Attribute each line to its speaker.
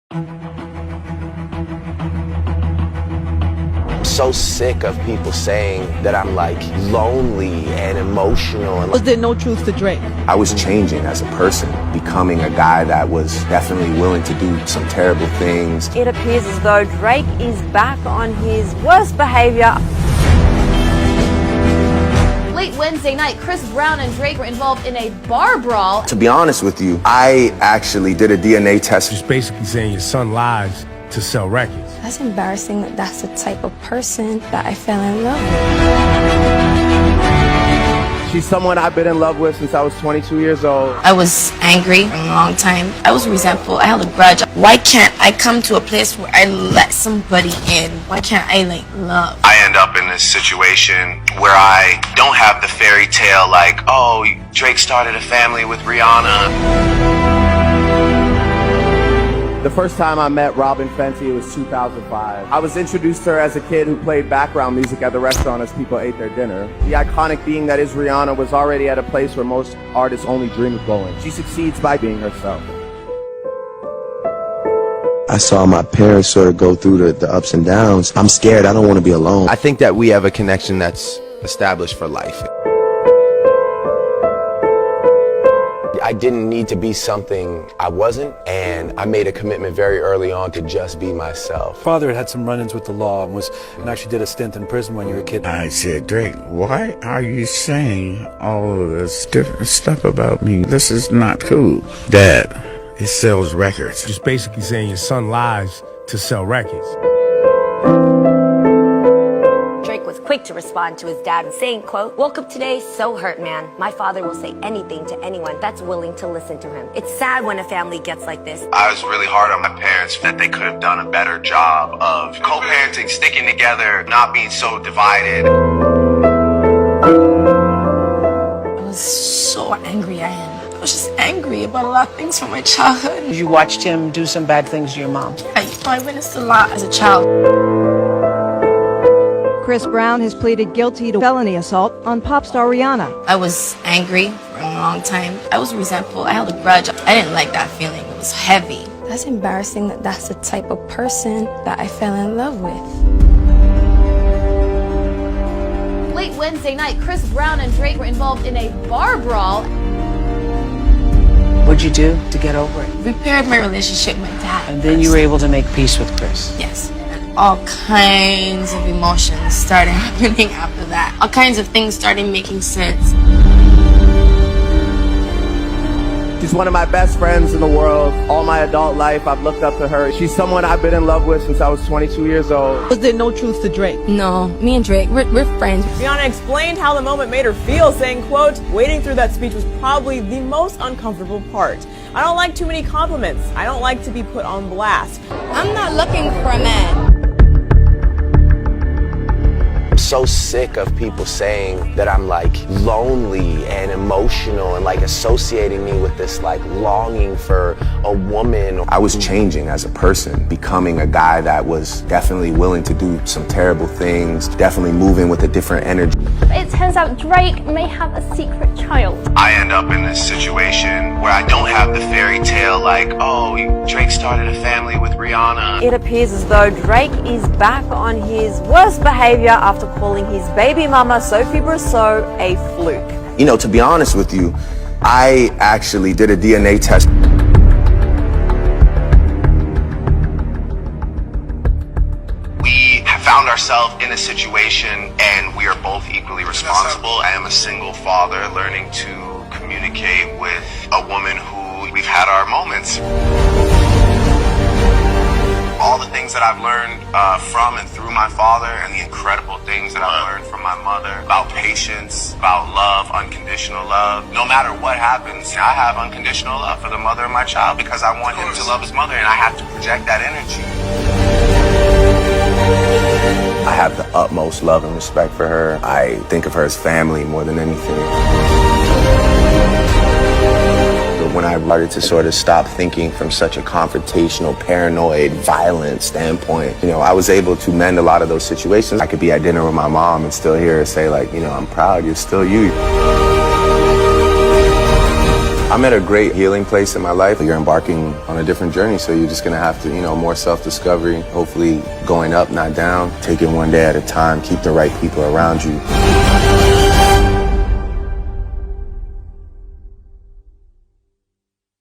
Speaker 1: So sick of people saying that I'm like lonely and emotional.
Speaker 2: Was there no truth to Drake?
Speaker 1: I was changing as a person, becoming a guy that was definitely willing to do some terrible things.
Speaker 3: It appears as though Drake is back on his worst behavior.
Speaker 4: Late Wednesday night, Chris Brown and Drake were involved in a bar brawl.
Speaker 1: To be honest with you, I actually did a DNA test.
Speaker 5: Just basically saying your son lies to sell records.
Speaker 6: That's embarrassing that that's the type of person that I fell in love with.
Speaker 1: She's someone I've been in love with since I was 22 years old.
Speaker 6: I was angry for a long time. I was resentful. I held a grudge. Why can't I come to a place where I let somebody in? Why can't I love?
Speaker 1: I end up in this situation where I don't have the fairy tale like, oh, Drake started a family with Rihanna. The first time I met Robin Fenty, it was 2005. I was introduced to her as a kid who played background music at the restaurant as people ate their dinner. The iconic being that is Rihanna was already at a place where most artists only dream of going. She succeeds by being herself. I saw my parents sort of go through the ups and downs. I'm scared. I don't want to be alone. I think that we have a connection that's established for life. I didn't need to be something I wasn't, and I made a commitment very early on to just be myself.
Speaker 7: Father had some run-ins with the law and actually did a stint in prison when you were a kid.
Speaker 8: I said, Drake, why are you saying all of this different stuff about me? This is not cool. Dad, it sells records.
Speaker 5: Just basically saying your son lies to sell records.
Speaker 3: Drake was quick to respond to his dad and saying, quote, "Woke up today so hurt, man. My father will say anything to anyone that's willing to listen to him. It's sad when a family gets like this." I was really hard on my parents that they could have done a better job of co-parenting, sticking together, not being so divided.
Speaker 6: I was so angry at him. I was just angry about a lot of things from my childhood.
Speaker 2: You watched him do some bad things to your mom.
Speaker 6: I witnessed a lot as a child.
Speaker 9: Chris Brown has pleaded guilty to felony assault on pop star Rihanna.
Speaker 6: I was angry for a long time. I was resentful. I held a grudge. I didn't like that feeling. It was heavy. That's embarrassing that that's the type of person that I fell in love with.
Speaker 4: Late Wednesday night, Chris Brown and Drake were involved in a bar brawl.
Speaker 2: What'd you do to get over it?
Speaker 6: Repaired my relationship with my dad.
Speaker 2: And then you were able to make peace with Chris.
Speaker 6: Yes. And all kinds of emotions started happening after that. All kinds of things started making sense.
Speaker 1: She's one of my best friends in the world. All my adult life, I've looked up to her. She's someone I've been in love with since I was 22 years old.
Speaker 2: Was there no truth to Drake?
Speaker 6: No, me and Drake, we're friends.
Speaker 10: Rihanna explained how the moment made her feel, saying, quote, "Waiting through that speech was probably the most uncomfortable part. I don't like too many compliments. I don't like to be put on blast.
Speaker 6: I'm not looking for a man.
Speaker 1: I'm so sick of people saying that I'm like lonely and emotional and like associating me with this like longing for a woman. I was changing as a person, becoming a guy that was definitely willing to do some terrible things, definitely moving with a different energy.
Speaker 4: It turns out Drake may have a secret child.
Speaker 1: I end up in this situation where I don't have the fairy tale like, oh, Drake started a family with Rihanna.
Speaker 3: It appears as though Drake is back on his worst behavior after calling his baby mama Sophie Brousseau a fluke.
Speaker 1: You know, to be honest with you, I actually did a DNA test. We have found ourselves in a situation and we are both equally responsible. I am a single father learning to communicate with a woman who we've had our moments. All the things that I've learned from and through my father and the incredible things that I've learned from my mother about patience, about love, unconditional love. No matter what happens, I have unconditional love for the mother of my child because I want him to love his mother and I have to project that energy. I have the utmost love and respect for her. I think of her as family more than anything. When I started to sort of stop thinking from such a confrontational, paranoid, violent standpoint, you know, I was able to mend a lot of those situations. I could be at dinner with my mom and still hear her say like, you know, I'm proud, you're still you. I'm at a great healing place in my life. You're embarking on a different journey, so you're just gonna have to, more self-discovery, hopefully going up, not down, take it one day at a time, keep the right people around you.